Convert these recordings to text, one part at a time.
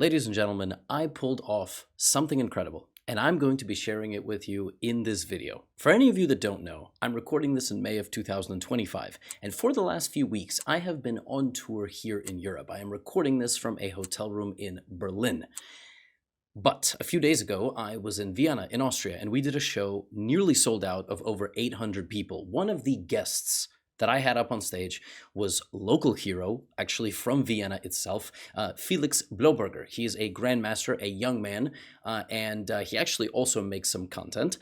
Ladies and gentlemen, I pulled off something incredible, and I'm going to be sharing it with you in this video. For any of you that don't know, I'm recording this in May of 2025, and for the last few weeks, I have been on tour here in Europe. I am recording this from a hotel room in Berlin. But a few days ago, I was in Vienna in Austria, and we did a show nearly sold out of over 800 people. One of the guests that I had up on stage was local hero, actually from Vienna itself, Felix Bloberger. He is a Grandmaster, a young man, and he actually also makes some content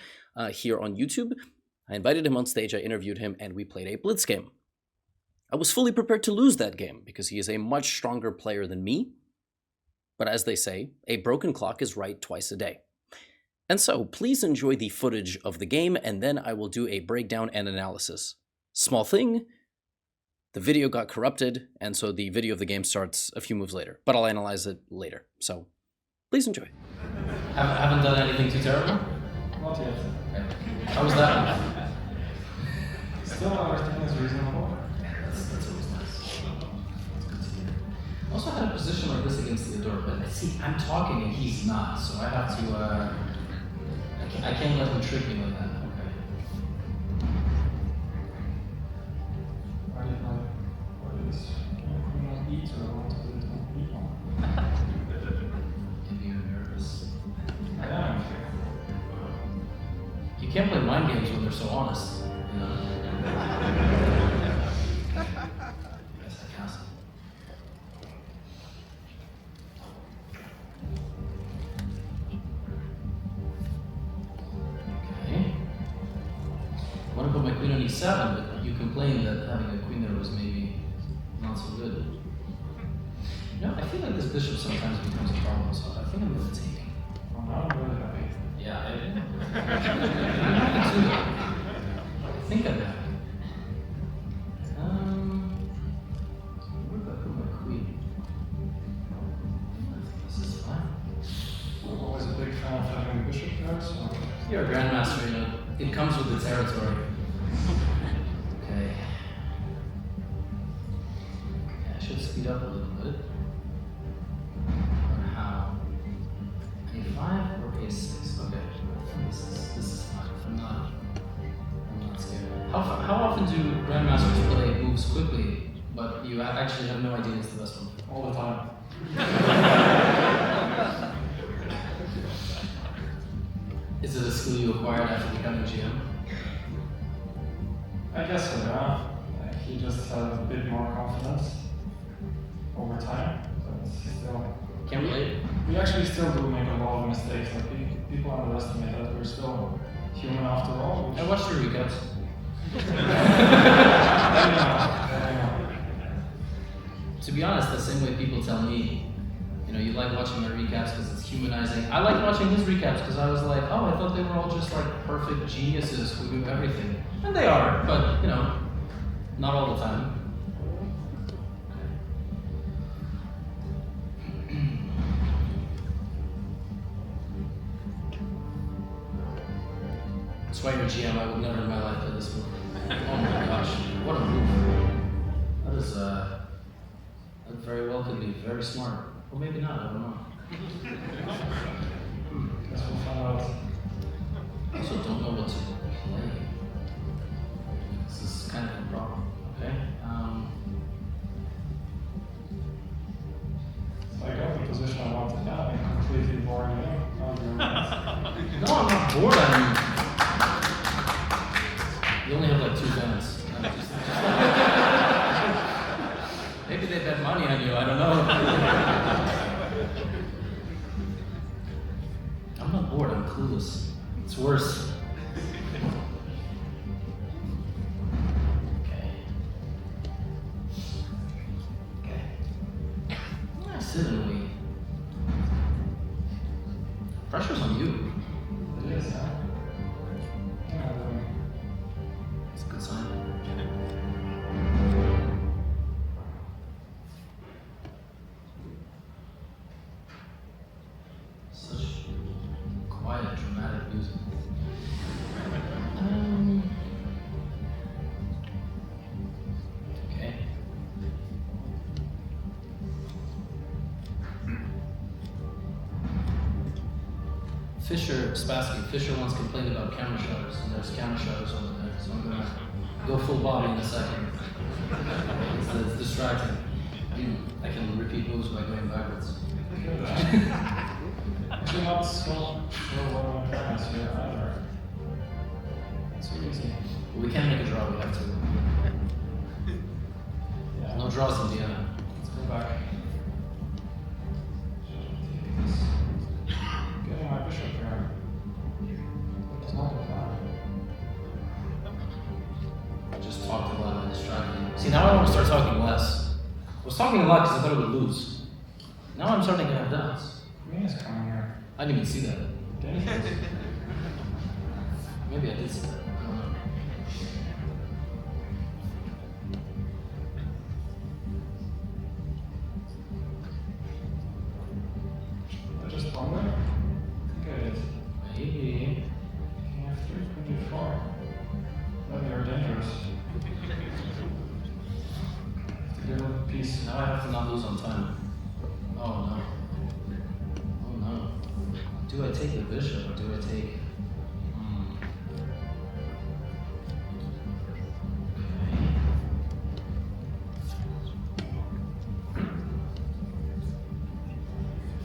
here on YouTube. I invited him on stage, I interviewed him, and we played a blitz game. I was fully prepared to lose that game because he is a much stronger player than me. But as they say, a broken clock is right twice a day. And so please enjoy the footage of the game, and then I will do a breakdown and analysis. Small thing, the video got corrupted, and so the video of the game starts a few moves later, but I'll analyze it later, so please enjoy. Haven't done anything too terrible? Not yet. Okay. How was that? Still, everything is reasonable. That's always nice. I also had a position like this against Theodore, but see, I'm talking and he's not, so I have to, I can't let him trick me like that. You can't play mind games when they're so honest. You know? Yes, I can. Okay. I want to put my queen on e7, but you complained that having a queen there was maybe not so good. You know, I feel like this bishop sometimes becomes a problem, so I think I'm going to take it. I'm really happy. Yeah, I think I'm happy. Where do I put my queen? I think this is fine. I'm always a big fan of having a bishop there, so... You're a Grandmaster, you know. It comes with the territory. Okay. I should speed up a little bit. How? A5 or A6? Okay. This is fine. I'm not scared. How often do Grandmasters play moves quickly, but you actually have no idea it's the best one? All the time. Is it a skill you acquired after becoming GM? I guess so, yeah. He just has a bit more confidence over time, but still... Can't relate. We actually still do make a lot of mistakes. Like people underestimate that we're still human after all. I watched your recaps. To be honest, the same way people tell me, you know, you like watching my recaps because it's humanizing. I like watching his recaps because I was like, oh, I thought they were all just like perfect geniuses who do everything. And they are, but, you know, not all the time. That's why you're GM. I would never in my life play this move. Oh my gosh, what a move. That is, that very well could be very smart. Or maybe not, I don't know. Guess we'll find out. I also don't know what to play. This is kind of a problem, okay? So I got the position I wanted now, and completely boring you. No, I'm not bored, I mean... You only have like 2 fans. Maybe they bet money on you, I don't know. I'm not bored, I'm clueless. It's worse. Okay. Yeah, sit and wait. Pressure's on you. It is, yeah. It's a good sign. Such quiet, dramatic music. Okay. Fisher, Spassky, Fisher once complained about camera shutters, and there's camera shutters over there, so I'm gonna go full Bobby in a second. It's distracting. I can repeat moves by going backwards. Actually, not so sure what my plan is here either. It's so easy. We can't make a draw, we have to. Yeah. No draws in Vienna. Let's go back. Getting my bishop here. It's not the plan. I just talked a lot and distracted. See, now I want to start talking less. I was talking a lot because I thought I would lose. Now I'm starting to have doubts. Queen is coming here. I didn't even see that. Dangerous. Maybe I did see that. I don't know. I just wonder. I think I did. Maybe. King F3, Queen D4. That'd be dangerous. Give a piece. Now I have to not lose on time. Oh no. Oh no. Do I take the bishop or do I take...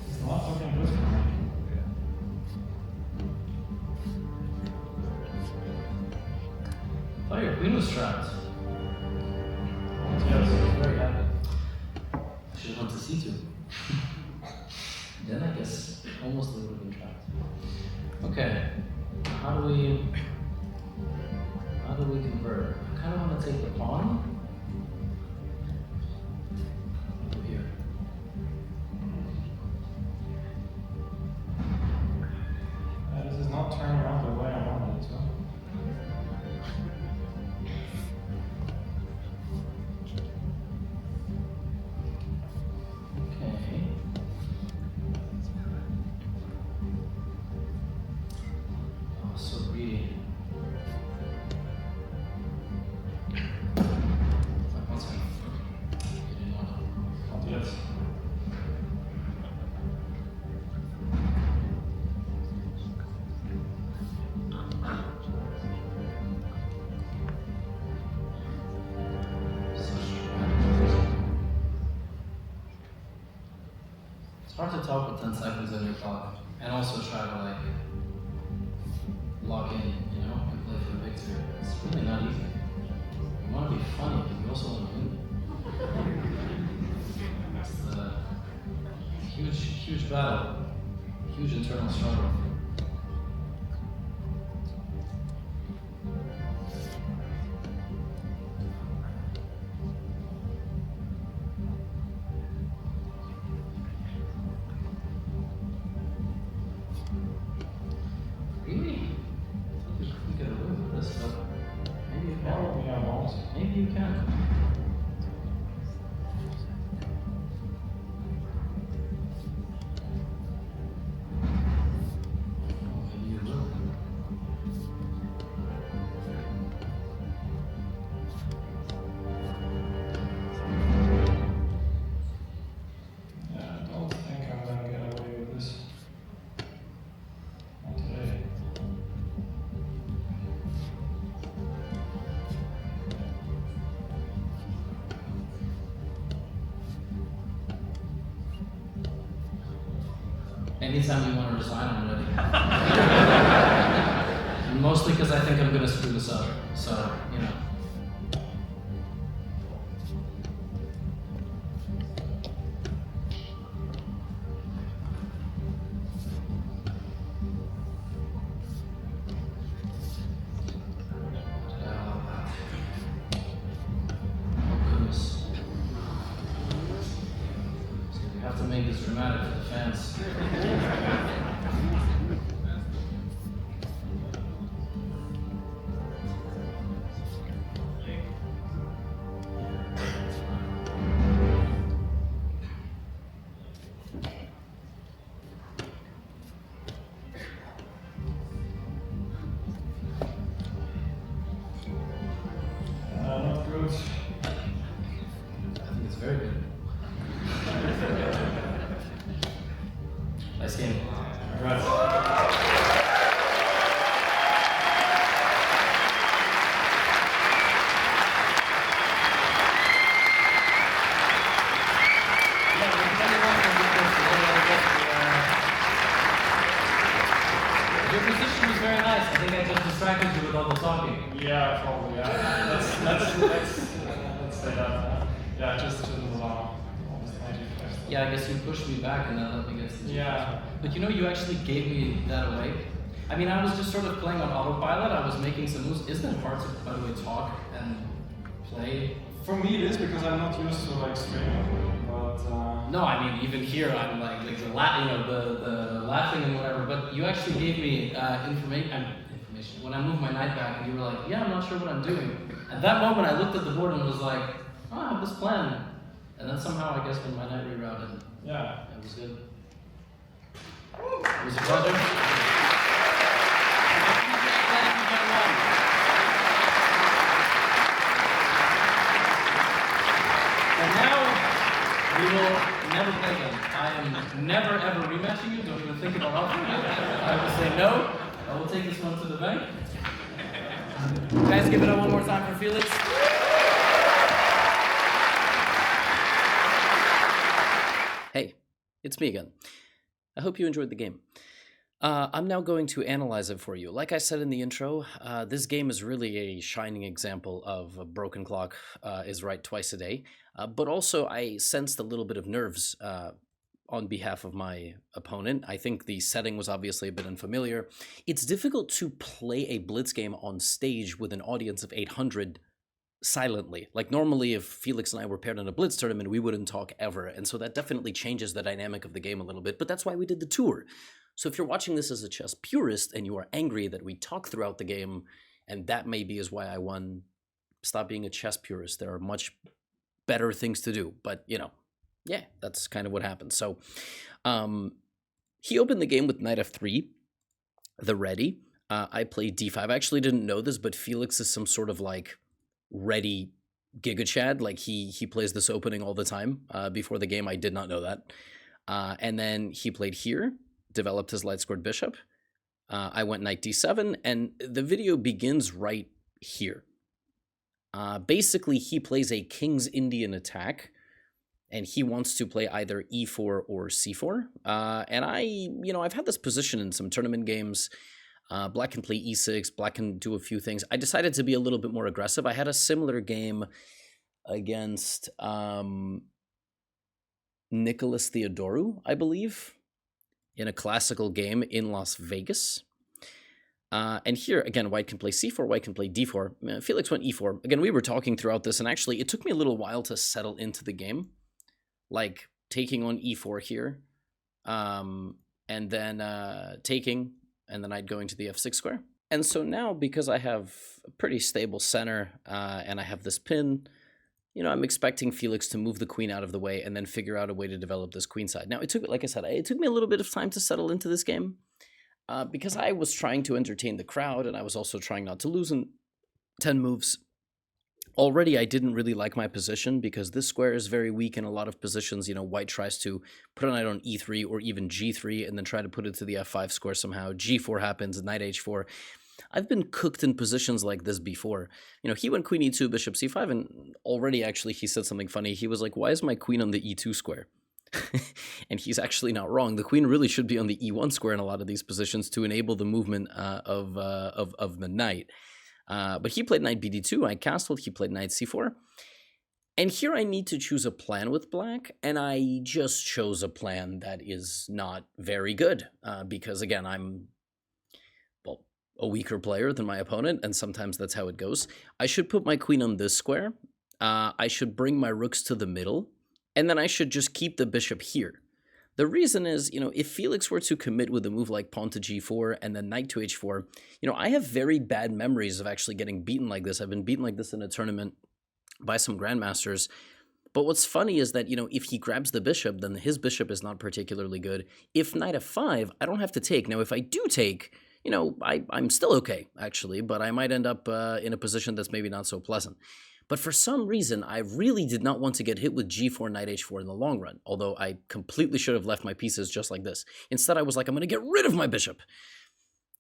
It's not looking good for me. I thought your queen was trapped. Yes. Very happy. I should have went to c2. Then I guess almost would have been trapped. Okay. How do we convert? I kind of want to take the pawn. Over here. This is not turning out the way I wanted it to. Okay. Oh, so greedy. One second. Getting on. Not yet. It's hard to talk with 10 seconds on your clock and also try to like lock in, you know, and play for victory. It's really not easy. You want to be funny, but you also want to win. It's the huge battle, huge internal struggle. Really? I think you get away with this, but maybe you can. Probably I won't. Maybe you can. Oh, maybe you will. Yeah, I don't think I'm gonna get away with this. Not today. Anytime you want to resign, I'm ready. And mostly because I think I'm gonna screw this up. So, you know. Oh goodness. So we have to make this dramatic for the fans. Not good. I think it's very good. Nice game. Congrats. Your position was very nice. I think I just distracted you with all the talking. Yeah, probably. Yeah. Let's say that. Yeah, just allow almost 90%. Yeah, I guess you pushed me back and that let me get to the Yeah. But you know, you actually gave me that away. I mean, I was just sort of playing on autopilot. I was making some moves. Isn't it hard to, by the way, talk and play? For me, it is because I'm not used to like streaming, but. No, I mean, even here, I'm like the laughing and whatever. But you actually gave me information. When I moved my knight back, and you were like, "Yeah, I'm not sure what I'm doing." At that moment, I looked at the board and was like, "Oh, I have this plan." And then somehow, I guess, when my knight rerouted, Yeah. it was good. It was a pleasure. And now we will never play again. I am never ever rematching you. Don't even think about offering it. I will say no. I will take this one to the bank. Guys, give it up one more time for Felix. Hey, it's me again. I hope you enjoyed the game. I'm now going to analyze it for you. Like I said in the intro, this game is really a shining example of a broken clock is right twice a day. But also, I sensed a little bit of nerves on behalf of my opponent. I think the setting was obviously a bit unfamiliar. It's difficult to play a blitz game on stage with an audience of 800 silently. Like normally if Felix and I were paired in a blitz tournament, we wouldn't talk ever. And so that definitely changes the dynamic of the game a little bit, but that's why we did the tour. So if you're watching this as a chess purist and you are angry that we talk throughout the game, and that maybe is why I won, stop being a chess purist. There are much better things to do, but you know, yeah, that's kind of what happened. So he opened the game with knight f3, the ready. I played d5. I actually didn't know this, but Felix is some sort of like ready Giga Chad. Like he plays this opening all the time before the game. I did not know that. And then he played here, developed his light scored bishop. I went knight d7, and the video begins right here. Basically, he plays a King's Indian attack, and he wants to play either e4 or c4. And I've had this position in some tournament games. Black can play e6, black can do a few things. I decided to be a little bit more aggressive. I had a similar game against Nicholas Theodorou, I believe, in a classical game in Las Vegas. And here, again, white can play c4, white can play d4. Felix went e4. Again, we were talking throughout this, and actually it took me a little while to settle into the game. Like taking on e4 here, and then taking, and then I'd going to the f6 square. And so now, because I have a pretty stable center, and I have this pin, I'm expecting Felix to move the queen out of the way and then figure out a way to develop this queen side. Now, like I said, it took me a little bit of time to settle into this game, because I was trying to entertain the crowd, and I was also trying not to lose in 10 moves. Already, I didn't really like my position because this square is very weak in a lot of positions. White tries to put a knight on e3 or even g3 and then try to put it to the f5 square somehow. g4 happens, knight h4. I've been cooked in positions like this before. He went queen e2, bishop c5, and already actually he said something funny. He was like, why is my queen on the e2 square? And he's actually not wrong. The queen really should be on the e1 square in a lot of these positions to enable the movement of the knight. But he played knight bd2, I castled, he played knight c4. And here I need to choose a plan with black, and I just chose a plan that is not very good, because again, I'm, a weaker player than my opponent, and sometimes that's how it goes. I should put my queen on this square, I should bring my rooks to the middle, and then I should just keep the bishop here. The reason is, if Felix were to commit with a move like pawn to g4 and then knight to h4, I have very bad memories of actually getting beaten like this. I've been beaten like this in a tournament by some grandmasters. But what's funny is that, if he grabs the bishop, then his bishop is not particularly good. If knight f5, I don't have to take. Now, if I do take, I'm still okay, actually, but I might end up in a position that's maybe not so pleasant. But for some reason, I really did not want to get hit with g4, knight h4 in the long run, although I completely should have left my pieces just like this. Instead, I was like, I'm going to get rid of my bishop.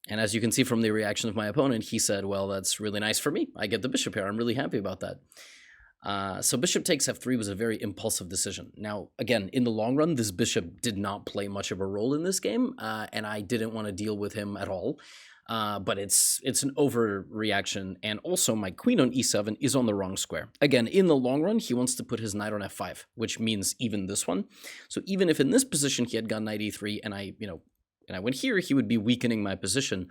And as you can see from the reaction of my opponent, he said, well, that's really nice for me. I get the bishop here. I'm really happy about that. So bishop takes f3 was a very impulsive decision. Now, again, in the long run, this bishop did not play much of a role in this game, and I didn't want to deal with him at all. But it's an overreaction, and also my queen on e7 is on the wrong square. Again, in the long run, he wants to put his knight on f5, which means even this one. So even if in this position he had gone knight e3 and I went here, he would be weakening my position.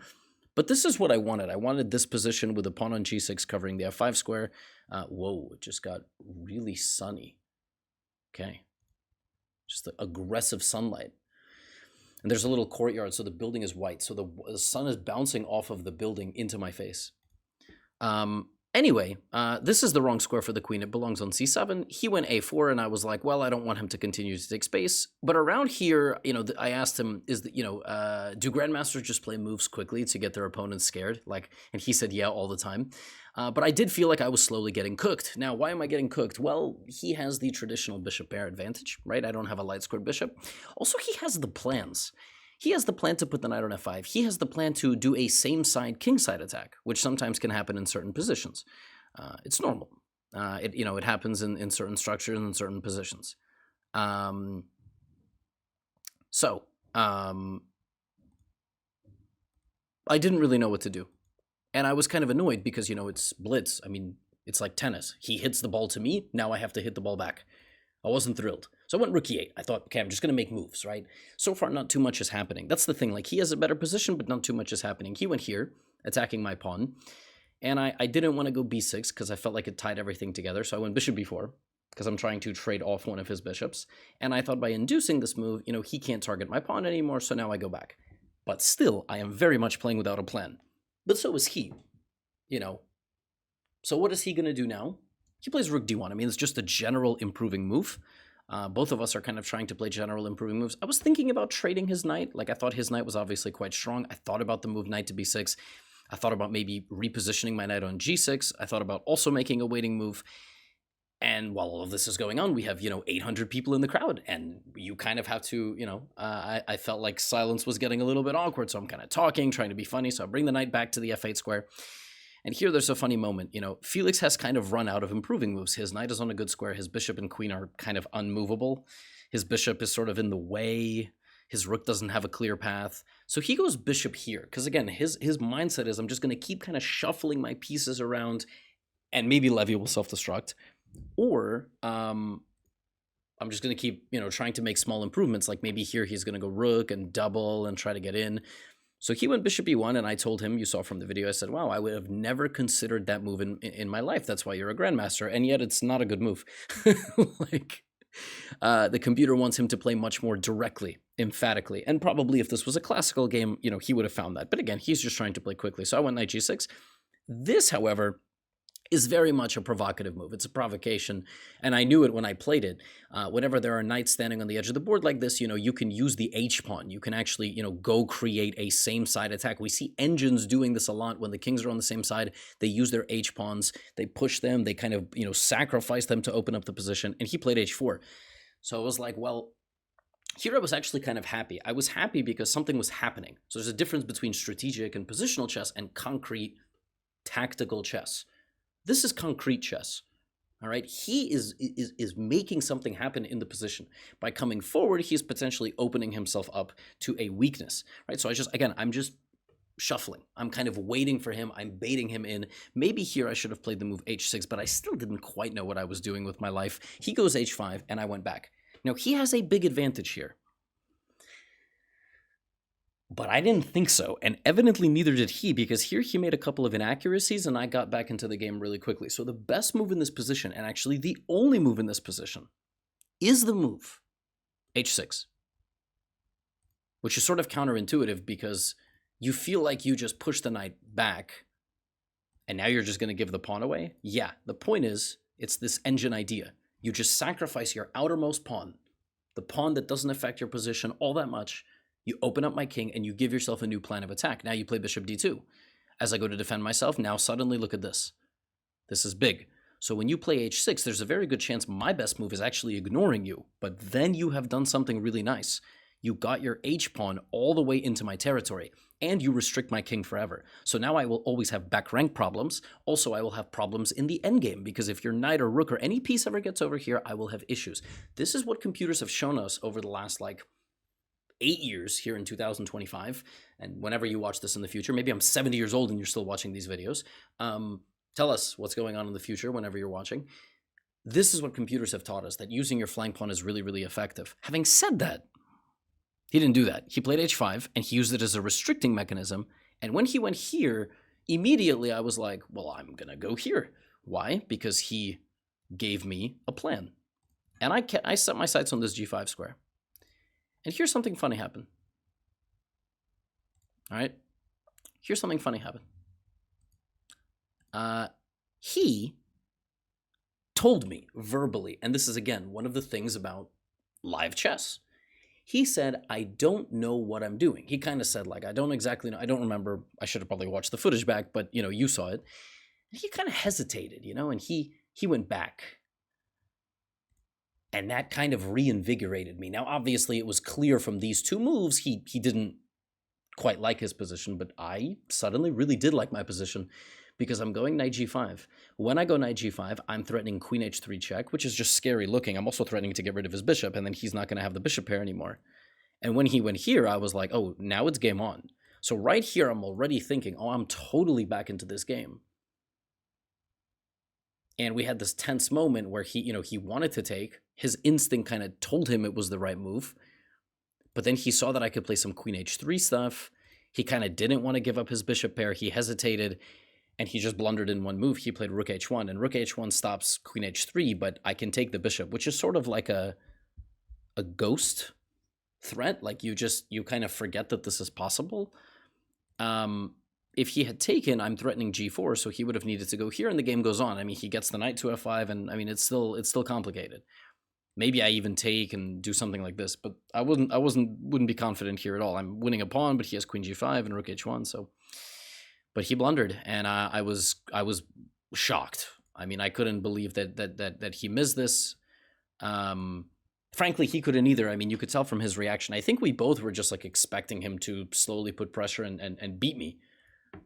But this is what I wanted. I wanted this position with the pawn on g6 covering the f5 square. Whoa, it just got really sunny. Okay. Just the aggressive sunlight. And there's a little courtyard, so the building is white. So the sun is bouncing off of the building into my face. Anyway, this is the wrong square for the queen. It belongs on c7. He went a4, and I was like, well, I don't want him to continue to take space. But around here, I asked him, do grandmasters just play moves quickly to get their opponents scared? And he said, yeah, all the time. But I did feel like I was slowly getting cooked. Now, why am I getting cooked? Well, he has the traditional bishop pair advantage, right? I don't have a light squared bishop. Also, he has the plans. He has the plan to put the knight on f5. He has the plan to do a same-side king-side attack, which sometimes can happen in certain positions. It's normal. It happens in certain structures and in certain positions. I didn't really know what to do. And I was kind of annoyed because, it's blitz. I mean, it's like tennis. He hits the ball to me. Now I have to hit the ball back. I wasn't thrilled. So I went rook e8. I thought, okay, I'm just going to make moves, right? So far, not too much is happening. That's the thing. He has a better position, but not too much is happening. He went here, attacking my pawn. And I didn't want to go b6 because I felt like it tied everything together. So I went bishop b4 because I'm trying to trade off one of his bishops. And I thought by inducing this move, he can't target my pawn anymore. So now I go back. But still, I am very much playing without a plan. But so is he, So what is he going to do now? He plays rook d1. I mean, it's just a general improving move. Both of us are kind of trying to play general improving moves. I was thinking about trading his knight. I thought his knight was obviously quite strong. I thought about the move knight to b6. I thought about maybe repositioning my knight on g6. I thought about also making a waiting move. And while all of this is going on, we have, 800 people in the crowd. And you kind of have to, I felt like silence was getting a little bit awkward. So I'm kind of talking, trying to be funny. So I bring the knight back to the f8 square. And here there's a funny moment. Felix has kind of run out of improving moves. His knight is on a good square. His bishop and queen are kind of unmovable. His bishop is sort of in the way. His rook doesn't have a clear path. So he goes bishop here. Because again, his mindset is I'm just going to keep kind of shuffling my pieces around and maybe Levy will self-destruct. Or I'm just going to keep, trying to make small improvements. Like maybe here he's going to go rook and double and try to get in. So he went bishop e1, and I told him, you saw from the video, I said, wow, I would have never considered that move in my life. That's why you're a grandmaster. And yet it's not a good move. The computer wants him to play much more directly, emphatically. And probably if this was a classical game, he would have found that. But again, he's just trying to play quickly. So I went knight g6. This, however, is very much a provocative move. It's a provocation, and I knew it when I played it. Whenever there are knights standing on the edge of the board like this, you can use the h-pawn. You can actually, go create a same-side attack. We see engines doing this a lot when the kings are on the same side. They use their h-pawns. They push them. They kind of, sacrifice them to open up the position, and he played h4. So I was like, well, here I was actually kind of happy. I was happy because something was happening. So there's a difference between strategic and positional chess and concrete tactical chess. This is concrete chess, all right? He is making something happen in the position. By coming forward, he's potentially opening himself up to a weakness, right? So I'm just shuffling. I'm kind of waiting for him. I'm baiting him in. Maybe here I should have played the move h6, but I still didn't quite know what I was doing with my life. He goes h5, and I went back. Now, he has a big advantage here. But I didn't think so, and evidently neither did he, because here he made a couple of inaccuracies, and I got back into the game really quickly. So the best move in this position, and actually the only move in this position, is the move h6, which is sort of counterintuitive because you feel like you just push the knight back, and now you're just going to give the pawn away. Yeah, the point is, it's this engine idea. You just sacrifice your outermost pawn, the pawn that doesn't affect your position all that much. You open up my king, and you give yourself a new plan of attack. Now you play bishop d2. As I go to defend myself, now suddenly look at this. This is big. So when you play h6, there's a very good chance my best move is actually ignoring you, but then you have done something really nice. You got your h-pawn all the way into my territory, and you restrict my king forever. So now I will always have back rank problems. Also, I will have problems in the endgame, because if your knight or rook or any piece ever gets over here, I will have issues. This is what computers have shown us over the last, like, 8 years here in 2025. And whenever you watch this in the future, maybe I'm 70 years old and you're still watching these videos. Tell us what's going on in the future whenever you're watching. This is what computers have taught us, that using your flank pawn is really, really effective. Having said that, he didn't do that. He played h5, and he used it as a restricting mechanism. And when he went here, immediately I was like, well, I'm going to go here. Why? Because he gave me a plan. And I set my sights on this g5 square. And here's something funny happen. All right? Here's something funny happen. He told me verbally, and this is, again, one of the things about live chess. He said, I don't know what I'm doing. He kind of said, like, I don't exactly know. I don't remember. I should have probably watched the footage back, but, you know, you saw it. And he kind of hesitated, you know, and he went back. And that kind of reinvigorated me. Now, obviously, it was clear from these two moves, he didn't quite like his position, but I suddenly really did like my position, because I'm going knight g5. When I go knight g5, I'm threatening queen h3 check, which is just scary looking. I'm also threatening to get rid of his bishop, and then he's not going to have the bishop pair anymore. And when he went here, I was like, oh, now it's game on. So right here, I'm already thinking, oh, I'm totally back into this game. And we had this tense moment where he wanted to take. His instinct kind of told him it was the right move. But then he saw that I could play some queen h3 stuff. He kind of didn't want to give up his bishop pair. He hesitated. And he just blundered in one move. He played rook h1, and rook h1 stops queen h3, but I can take the bishop, which is sort of like a ghost threat. Like you kind of forget that this is possible. If he had taken, I'm threatening g4, so he would have needed to go here, and the game goes on. I mean, he gets the knight to f5, and I mean, it's still complicated. Maybe I even take and do something like this, but I wouldn't be confident here at all. I'm winning a pawn, but he has queen g5 and rook h1, so. But he blundered, and I was shocked. I mean, I couldn't believe that he missed this. Frankly, he couldn't either. I mean, you could tell from his reaction. I think we both were just like expecting him to slowly put pressure and beat me.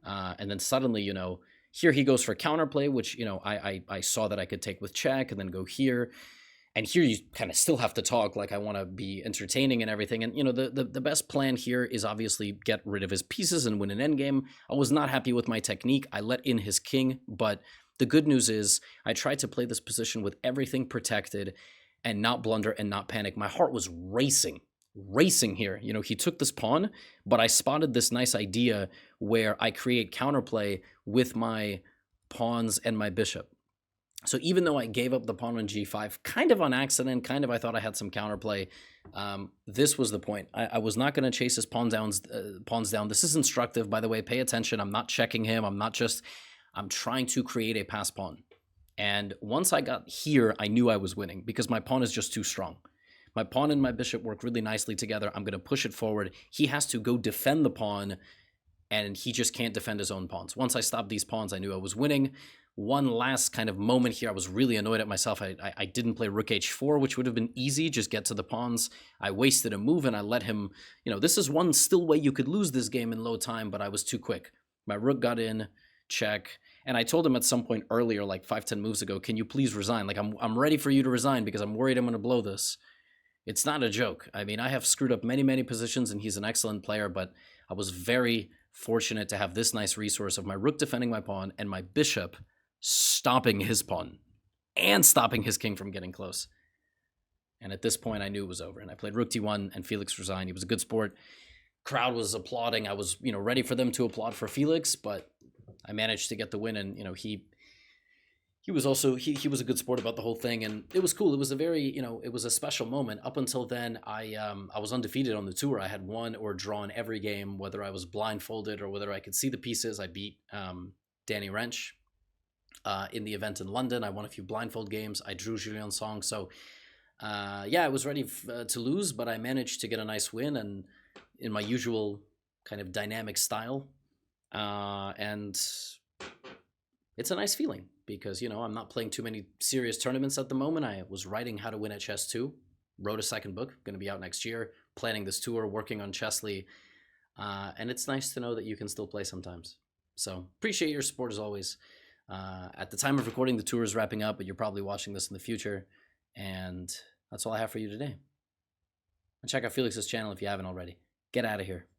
And then suddenly, you know, here he goes for counterplay, which, you know, I saw that I could take with check and then go here. And here you kind of still have to talk, like I want to be entertaining and everything. And, you know, the best plan here is obviously get rid of his pieces and win an endgame. I was not happy with my technique. I let in his king, but the good news is I tried to play this position with everything protected and not blunder and not panic. My heart was racing here. You know, he took this pawn, but I spotted this nice idea where I create counterplay with my pawns and my bishop. So even though I gave up the pawn on g5, kind of on accident, kind of I thought I had some counterplay, this was the point. I was not going to chase his pawns down. This is instructive, by the way. Pay attention. I'm not checking him. I'm trying to create a pass pawn. And once I got here, I knew I was winning because my pawn is just too strong. My pawn and my bishop work really nicely together. I'm going to push it forward. He has to go defend the pawn, and he just can't defend his own pawns. Once I stopped these pawns, I knew I was winning. One last kind of moment here, I was really annoyed at myself. I didn't play rook h4, which would have been easy, just get to the pawns. I wasted a move, and I let him, you know, this is one still way you could lose this game in low time, but I was too quick. My rook got in, check, and I told him at some point earlier, like 5-10 moves ago, can you please resign? Like, I'm ready for you to resign because I'm worried I'm going to blow this. It's not a joke. I mean, I have screwed up many positions, and he's an excellent player, but I was very fortunate to have this nice resource of my rook defending my pawn and my bishop stopping his pawn and stopping his king from getting close. And at this point, I knew it was over. And I played rook d1, and Felix resigned. He was a good sport. Crowd was applauding. I was, you know, ready for them to applaud for Felix, but I managed to get the win. And, you know, he was also, he was a good sport about the whole thing. And it was cool. It was a very, you know, it was a special moment. Up until then, I was undefeated on the tour. I had won or drawn every game, whether I was blindfolded or whether I could see the pieces. I beat Danny Wrench. In the event in London. I won a few blindfold games. I drew Julien Song. So, yeah, I was ready to lose, but I managed to get a nice win, and in my usual kind of dynamic style. And it's a nice feeling. because, you know, I'm not playing too many serious tournaments at the moment. I was writing How to Win at Chess 2, wrote a second book, going to be out next year, planning this tour, working on Chessly. And it's nice to know that you can still play sometimes. So appreciate your support as always. At the time of recording, the tour is wrapping up, but you're probably watching this in the future. And that's all I have for you today. And check out Felix's channel if you haven't already. Get out of here.